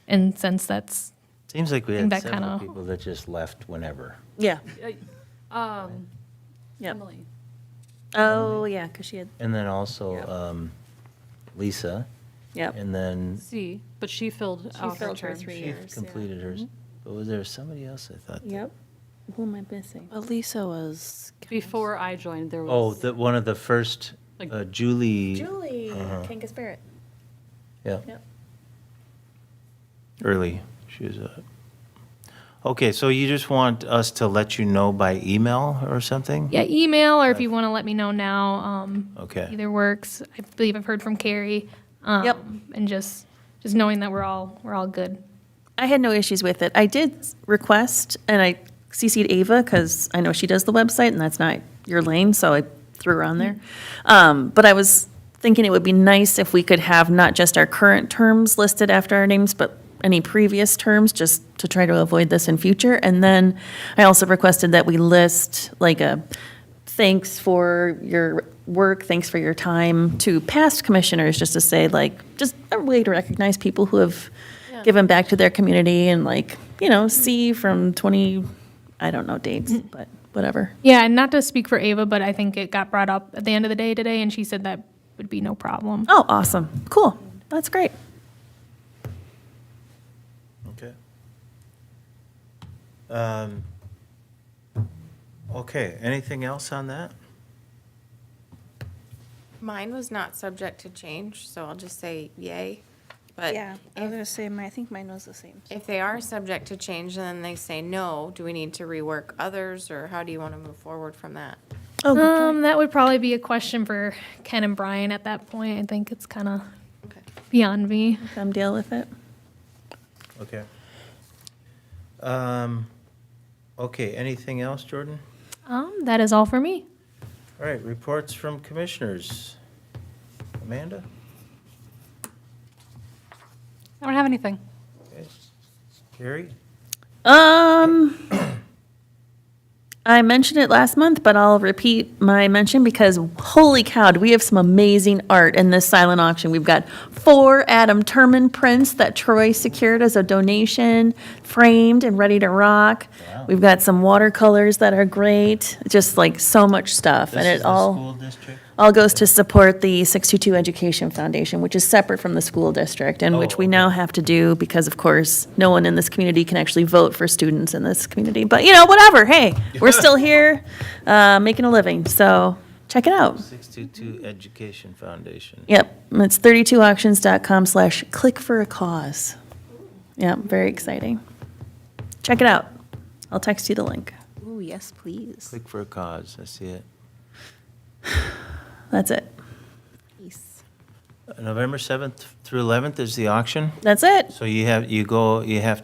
And since that's, Seems like we think had that several kinda- people that just left whenever. Yeah. Yep. Emily. Oh, yeah, because she had, And then also Lisa, yep. and then C, but she filled out her filled her term. 3 she years. completed hers. But was there somebody else I thought? that- Yep. Who am I missing? But Lisa was. Before I joined, there Oh, was. one of the first, Like- Julie. Julie, Uh-huh. Kangas Barrett. Yeah. Yep. Early. She was okay, so you just want us to let you know by email or something? yeah, email, or if you want to let me know now, Okay. either works. I believe I've heard from Carrie. Yep. And just knowing that we're all good. I had no issues with it. I did request, and I CC'd Ava, because I know she does the website, and that's not your lane, so I threw her on there. But I was thinking it would be nice if we could have not just our current terms listed after our names, but any previous terms, just to try to avoid this in future. And then I also requested that we list like a thanks for your work, thanks for your time to past commissioners, just to say like, just a way to recognize people who have given back to their community and like, C from 20, I don't know dates, but whatever. Yeah, and not to speak for Ava, but I think it got brought up at the end of the day today, and she said that would be no problem. Oh, awesome. Cool. That's great. Okay. Okay, anything else on that? Mine was not subject to change, so I'll just say yay. But I was gonna say, I think mine was the same. if they are subject to change and then they say no, do we need to rework others, or how do you want to move forward from that? Oh, good point. That would probably be a question for Ken and Brian at that point. I think it's kind of Okay. beyond me. Come deal with it. Okay. Okay, anything else, Jordan? That is all for me. All right, reports from commissioners. Amanda? I don't have anything. Okay. Carrie? I mentioned it last month, but I'll repeat my mention because holy cow, do we have some amazing art in this silent auction. We've got 4 Adam Turman prints that Troy secured as a donation, framed and ready to rock. Wow. We've got some watercolors that are great, just like so much stuff. And it all goes to support the 622 Education Foundation, which is separate from the school district, and which we now have to do because, of course, no one in this community can actually vote for students in this community. But, whatever, hey, we're still here, making a living, so check it out. 622 Education Foundation. Yep, it's 32auctions.com/click for a cause. Yeah, very exciting. Check it out. I'll text you the link. Ooh, yes, please. Click for a cause, I see it. That's it. Peace. November 7th through 11th is the auction? That's it. So you have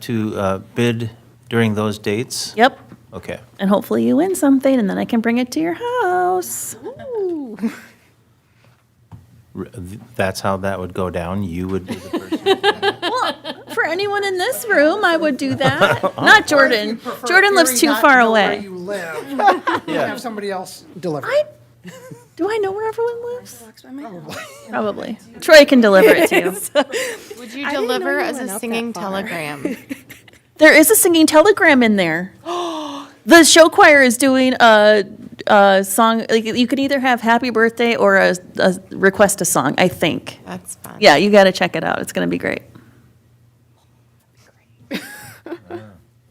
to bid during those dates? Yep. Okay. And hopefully you win something, and then I can bring it to your house. That's how that would go down? You would be the person? For anyone in this room, I would do that. Not Jordan. Jordan lives too far Where away. you live, Yeah. have somebody else deliver. Do I know where everyone lives? Probably. Troy can deliver it to you. Would you deliver as a singing telegram? There is a singing telegram in there. The show choir is doing a song. Like, you can either have happy birthday or a request a song, I think. That's fun. Yeah, you got to check it out. It's going to be great.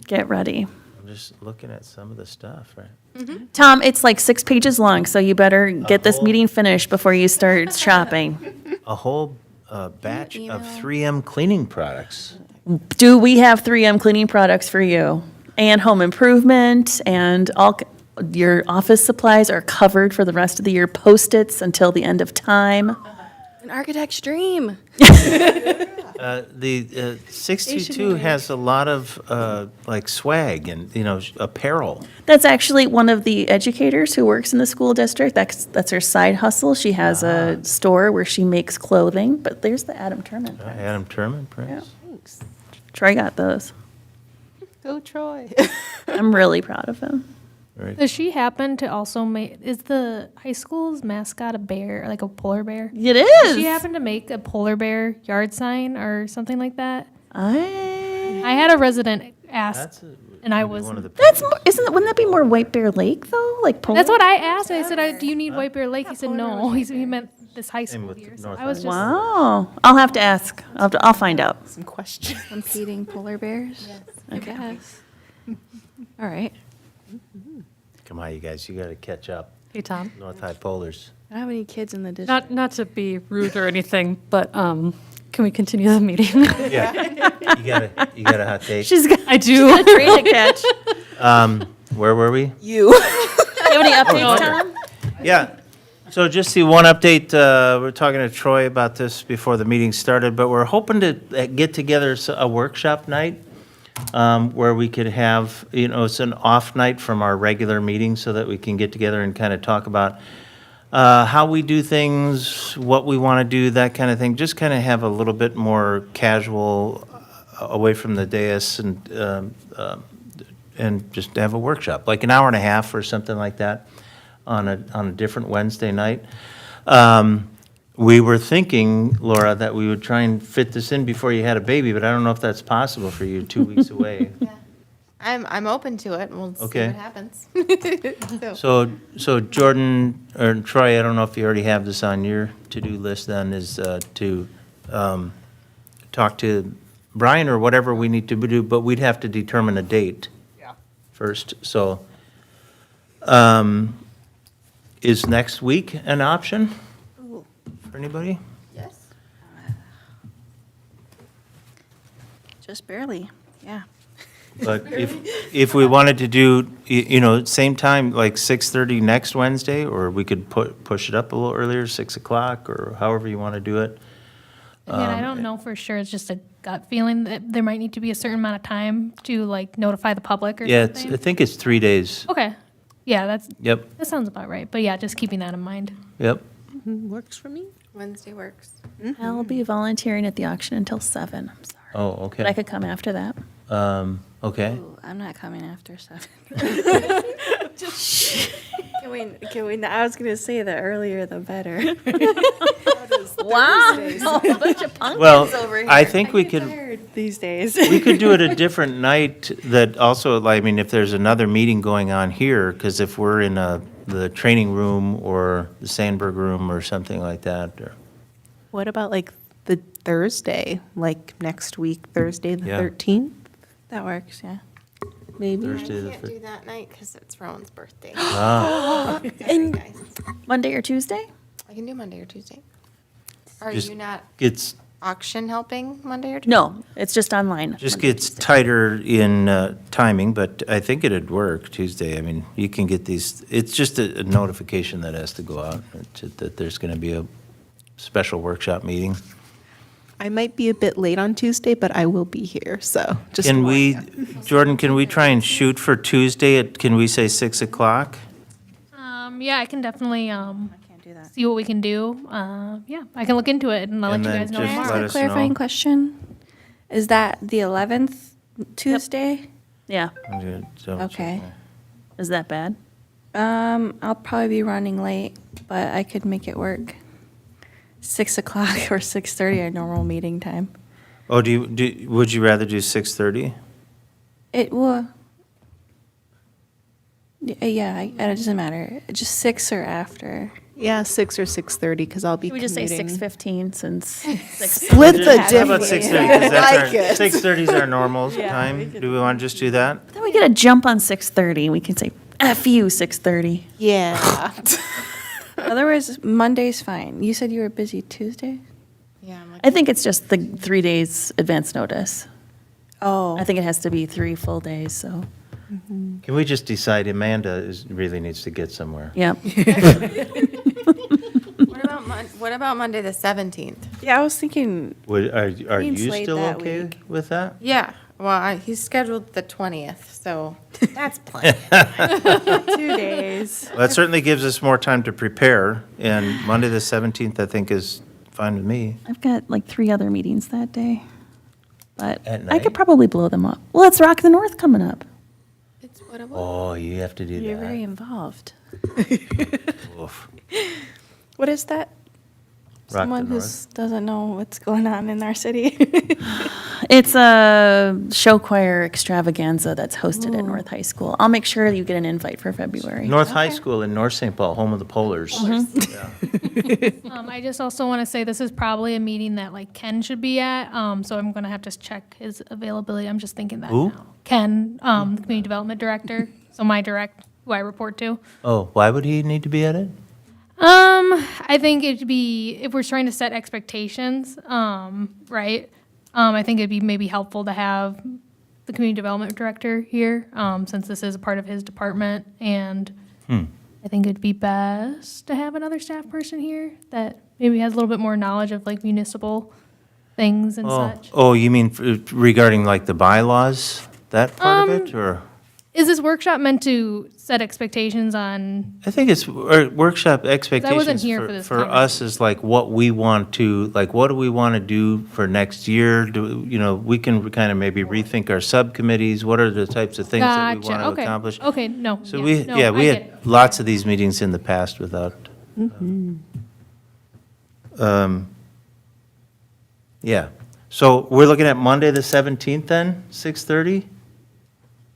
Get ready. I'm just looking at some of the stuff, right? Tom, it's like 6 pages long, so you better get this whole- meeting finished before you start shopping. A whole batch of 3M cleaning products. Do we have 3M cleaning products for you? And home improvement, and your office supplies are covered for the rest of the year. Post-its until the end of time. An architect's dream. The 622 has a lot of like swag and, apparel. That's actually one of the educators who works in the school district. That's her side hustle. She has a store where she makes clothing, but there's the Adam Turman. Adam Turman prints. Troy got those. Go Troy. I'm really proud of him. Right. Does she happen to also make, is the high school's mascot a bear, like a polar bear? It Does she is. happen to make a polar bear yard sign or something like that? I I had a resident ask, That's and I maybe was, one of the That's more, wouldn't that be more White Bear Lake though? Like polar? that's what I asked. I said, do you need White Bear Lake? He said, no. He meant this high Same school with year. the So North I was just, Wow. I'll have to ask. I'll find out. Some questions. Competing polar bears? Yes. I guess. All right. Come on, you guys, you got to catch up. Hey, Tom. North High Polars. I don't have any kids in the district. Not to be rude or anything, but can we continue the meeting? Yeah. You got a hot take? She's got I do. a train to catch. Where were we? You. Do you have any updates, Tom? Yeah. So just the one update, we're talking to Troy about this before the meeting started, but we're hoping to get together a workshop night where we could have, it's an off night from our regular meeting so that we can get together and kind of talk about how we do things, what we want to do, that kind of thing. Just kind of have a little bit more casual away from the dais and just have a workshop, like an hour and a half or something like that on a different Wednesday night. We were thinking, Laura, that we would try and fit this in before you had a baby, but I don't know if that's possible for you 2 weeks away. I'm open to it. We'll see Okay. what happens. So Jordan, or Troy, I don't know if you already have this on your to-do list then, is to talk to Brian or whatever we need to do, but we'd have to determine a date Yeah. first. So is next week an option for anybody? Yes. Just barely. Yeah. But if we wanted to do, same time, like 6:30 next Wednesday, or we could push it up a little earlier, 6 o'clock, or however you want to do it. again, I don't know for sure. It's just a gut feeling that there might need to be a certain amount of time to like notify the public or Yeah, something. I think it's 3 days. Okay. Yeah, Yep, that sounds about right. But yeah, just keeping that in mind. yep. Works for me. Wednesday works. I'll be volunteering at the auction until 7. I'm sorry. Oh, But I okay. could come after that. Okay. Ooh, I'm not coming after 7. I was gonna say the earlier the better. Wow, a bunch of pumpkins Well, over here. I think we could, These days. we could do it a different night that also, like, I mean, if there's another meeting going on here, because if we're in the training room or the Sandberg room or something like that, or, What about like the Thursday, like next week, Thursday the Yeah. 13th? That works, yeah. Maybe. Thursday the Can't fir- do that night because it's Rowan's birthday. Ah, Sorry, guys. Monday or Tuesday? I can do Monday or Tuesday. Are Just you not It's, auction helping Monday or Tuesday? No, it's just online. just Monday, gets Tuesday. tighter in timing, but I think it'd work Tuesday. I mean, you can get these, it's just a notification that has to go out, that there's going to be a special workshop meeting. I might be a bit late on Tuesday, but I will be here, so just. Can warn we, ya. Jordan, can we try and shoot for Tuesday at, can we say 6 o'clock? Yeah, I can definitely, Can't do that. see what we can do. Yeah, I can look into it and I'll let And you then guys know just Can I ask tomorrow. let a us clarifying know. question? Is that the 11th Tuesday? Yeah, Okay. is that bad? I'll probably be running late, but I could make it work. 6 o'clock or 6:30 our normal meeting time. Oh, would you rather do 6:30? It will. Yeah, it doesn't matter. Just 6 or after. Yeah, 6 or 6:30, because I'll be Should we just say commuting. 6:15 since 6? Split the How about difference. 6:30? 'Cause that's Like our, it. 6:30 is our normal time. Do we want to just do that? Then we get a jump on 6:30. We can say, F you, 6:30. Yeah. Otherwise, Monday's fine. You said you were busy Tuesday? Yeah, I'm like, I think it's just the 3 days advance notice. Oh. I think it has to be 3 full days, so, Can we just decide Amanda really needs to get somewhere? yep. what about Monday the 17th? Yeah, I was thinking, Are Being you late still that okay week. with that? Yeah, well, he's scheduled the 20th, so that's plenty. 2 days. Well, that certainly gives us more time to prepare, and Monday, the 17th, I think is fine with me. I've got like 3 other meetings that day, but At I night? could probably blow them up. Well, it's Rock the North coming up. It's what it was. Oh, you have to do You're very that. involved. Oof. What is that? the Someone who North. doesn't know what's going on in our city. It's a show choir extravaganza that's hosted at North High School. I'll make sure you get an invite for February. North High School in North St. Paul, home of the Polars. I just also want to say this is probably a meeting that like Ken should be at, so I'm going to have to check his availability. I'm just thinking that Who? now. Ken, the Community Development Director, so my direct, who I report to. Oh, why would he need to be at it? I think it'd be, if we're trying to set expectations, right? I think it'd be maybe helpful to have the Community Development Director here, since this is a part of his department. And I think it'd be best to have another staff person here that maybe has a little bit more knowledge of like municipal things and such. Oh, you mean regarding like the bylaws, that part of it, or? Is this workshop meant to set expectations on, I think it's workshop expectations here for this for us is like what we want to, like, what do we want to do for next year? We can kind of maybe rethink our subcommittees. What are the types of things that we gotcha, want to okay. accomplish? Okay, no. So no, we I get had it. lots of these meetings in the past without. Yeah. So we're looking at Monday, the 17th then, 6:30?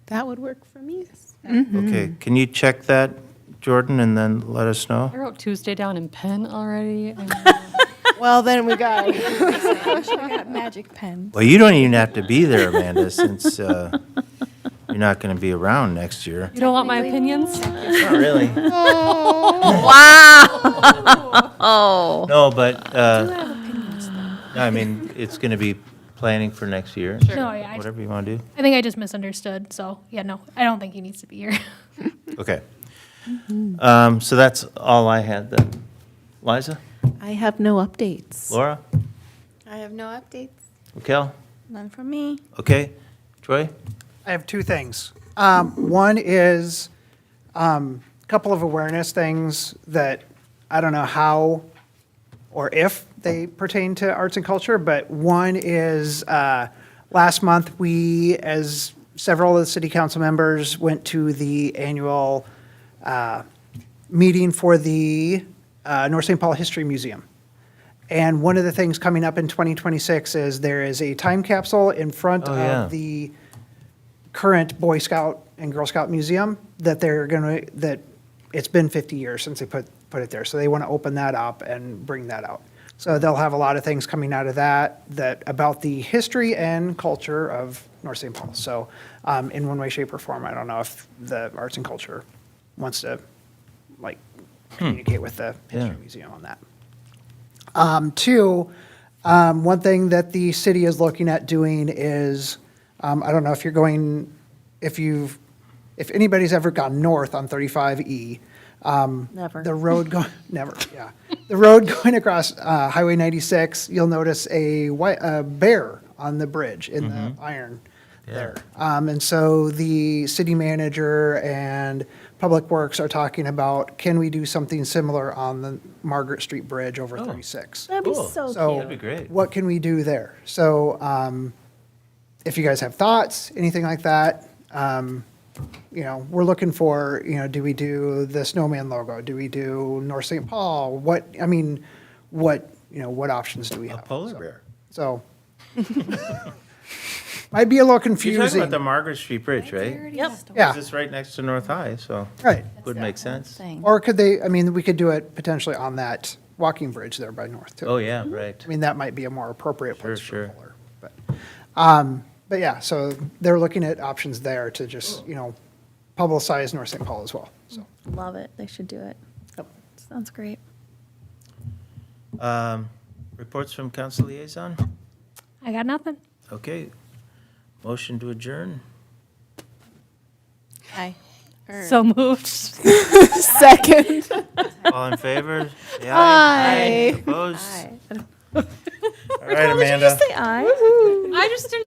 That would work for me. Okay, can you check that, Jordan, and then let us know? I wrote Tuesday down in pen already. Well, then we got. I got magic pen. Well, you don't even have to be there, Amanda, since you're not going to be around next year. You don't want my opinions? Not really. Oh, No, but, I mean, it's going to be planning for next year. No, yeah, Whatever you want to do. I think I just misunderstood. So, yeah, no, I don't think he needs to be here. Okay. So that's all I had then. Liza? I have no updates. Laura? I have no updates. Raquel? None from me. Okay. Troy? I have 2 things. One is a couple of awareness things that I don't know how or if they pertain to arts and culture, but one is last month we, as several of the city council members, went to the annual meeting for the North St. Paul History Museum. And one of the things coming up in 2026 is there is a time capsule in front Oh, yeah. of the current Boy Scout and Girl Scout Museum that that it's been 50 years since they put it there. So they want to open that up and bring that out. So they'll have a lot of things coming out of that about the history and culture of North St. Paul. So in one way, shape, or form, I don't know if the Arts and Culture wants to like communicate with the History Yeah. Museum on that. Two, one thing that the city is looking at doing is, I don't know if if anybody's ever gone north on 35E. Never. The road going, never, yeah. The road going across Highway 96, you'll notice a bear on the bridge in the iron there. And so the city manager and Public Works are talking about, can we do something similar on the Margaret Street Bridge over 36? That'd be Cool. so So cute. That'd be great. what can we do there? So if you guys have thoughts, anything like that, we're looking for, do we do the snowman logo? Do we do North St. Paul? What options do we A have? polar bear. So, might be a little You're talking confusing. about the Margaret Street Bridge, right? Yep. Yeah, It's right next to North High, so right. would make sense. Thing. Or could we could do it potentially on that walking bridge there by North too. Oh, yeah, right. I mean, that might be a more appropriate place Sure, for sure. Fuller. But yeah, so they're looking at options there to just, publicize North St. Paul as well, so. Love it. They should do it. Yep. Sounds great. Reports from council liaison? I got nothing. Okay. Motion to adjourn? Aye. So moved. Second. All in favor? Say aye. Opposed? All right, Amanda. Say aye. I just didn't.